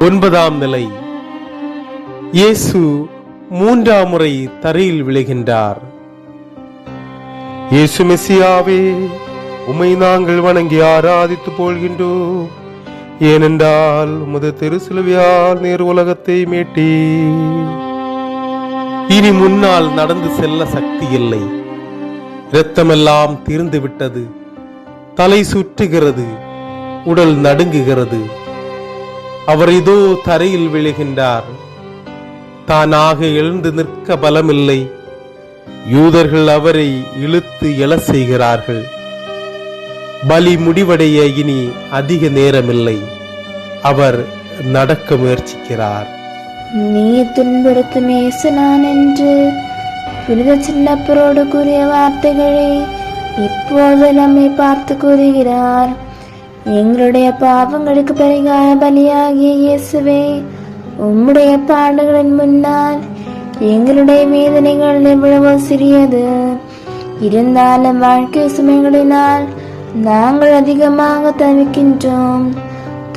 9ஆம் நிலை. இயேசு 3ஆம் முறை தரையில் விழுகின்றார். இயேசு மெசியாவே, உம்மை நாங்கள் வணங்கி ஆராதித்து போல்கின்றோம். ஏனென்றால் உமது திருசிலுவையால் நேர் உலகத்தை மீட்டி. இனி முன்னால் நடந்து செல்ல சக்தி இல்லை. இரத்தமெல்லாம் தீர்ந்து விட்டது. தலை சுற்றுகிறது, உடல் நடுங்குகிறது. அவர் இதோ தரையில் விழுகின்றார். தானாக எழுந்து நிற்க பலமில்லை. யூதர்கள் அவரை இழுத்து எழ செய்கிறார்கள். பலி முடிவடைய இனி அதிக நேரமில்லை. அவர் நடக்க முயற்சிக்கிறார். நீ துன்புறுத்தும் இயேசு நான் என்று புனித சின்னப்பரோடு கூறிய வார்த்தைகளை இப்போது நம்மை பார்த்து கூறுகிறார். எங்களுடைய பாவங்களுக்கு பரிகார பலியாகிய இயேசுவே, உம்முடைய பாடுகளின் முன்னால் எங்களுடைய வேதனைகள் எவ்வளவோ சிறியது. இருந்தாலும் வாழ்க்கை சுமைகளினால் நாங்கள் அதிகமாக தவிக்கின்றோம்.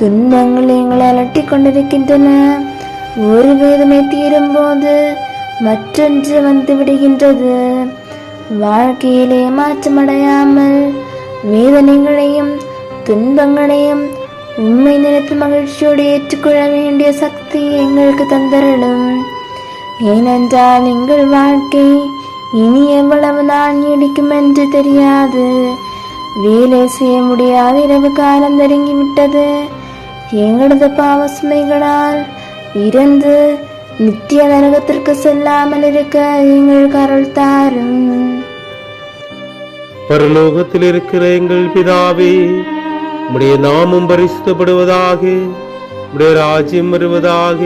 துன்பங்கள் எங்களை அலட்டிக் கொண்டிருக்கின்றன. ஒரு வேதனை தீரும் போது மற்றொன்று வந்து விடுகின்றது. வாழ்க்கையிலே மாற்றமடையாமல் வேதனைகளையும் துன்பங்களையும் உண்மை நினைத்து மகிழ்ச்சியோடு ஏற்றுக்கொள்ள வேண்டிய சக்தி எங்களுக்கு தந்தரலும். ஏனென்றால் எங்கள் வாழ்க்கை இனி எவ்வளவு நாள் நீடிக்கும் என்று தெரியாது. வேலை செய்ய முடியாத இரவு காலம் நெருங்கிவிட்டது. எங்களது பாவ சுமைகளால் இறந்து நித்திய நரகத்திற்கு செல்லாமல் இருக்க எங்களுக்கு அருள் தாரும். பரலோகத்தில் இருக்கிற எங்கள் பிதாவே, உம்முடைய நாமம் பரிசுத்தப்படுவதாக. உம்முடைய ராஜ்யம் வருவதாக.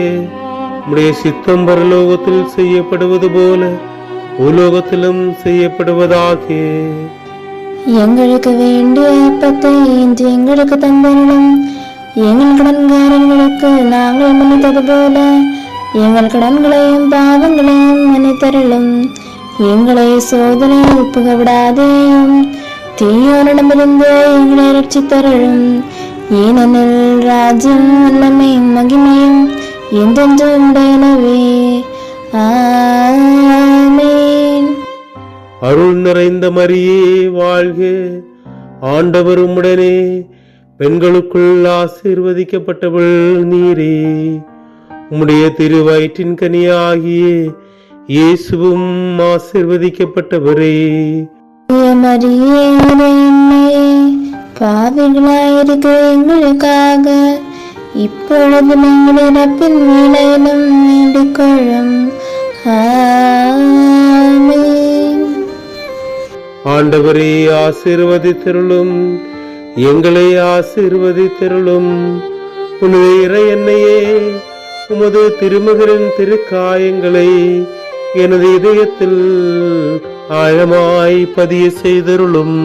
உம்முடைய சித்தம் பரலோகத்தில் செய்யப்படுவது போல பூலோகத்திலும் செய்யப்படுவதாக. எங்களுக்கு வேண்டிய அப்பத்தை இன்று எங்களுக்கு தந்தருளும். எங்கள் கடன்காரர்களுக்கு நாங்கள் மன்னித்தது போல எங்கள் கடன்களையும் பாவங்களையும் மன்னித்தருளும். எங்களை சோதனையில் புகவிடாதேயும், தீயோரிடமிருந்து எங்களை ரட்சித்தருளும். ஏனெனில் ராஜ்யம் வல்லமையும் மகிமையும் என்றென்றும் உடையனவே. ஆமென். அருள் நிறைந்த மரியே வாழ்க. ஆண்டவர் உம்முடனே, பெண்களுக்குள் ஆசீர்வதிக்கப்பட்டவள் நீரே. உம்முடைய திருவயிற்றின் கனியாகிய இயேசுவும் ஆசீர்வதிக்கப்பட்டவரே. மரியே, பாவிகளாயிருக்கிற எங்களுக்காக இப்பொழுதும் எங்கள் இறப்பின் வேளையிலும் வேண்டிக் கொள்ளும். ஆமென். ஆண்டவரே, ஆசீர்வதித்தருளும். எங்களை ஆசீர்வதித்தருளும். புனித இறையன்னையே, உமது திருமகனின் திருக்காயங்களை எனது இதயத்தில் ஆழமாய் பதிய செய்தருளும்.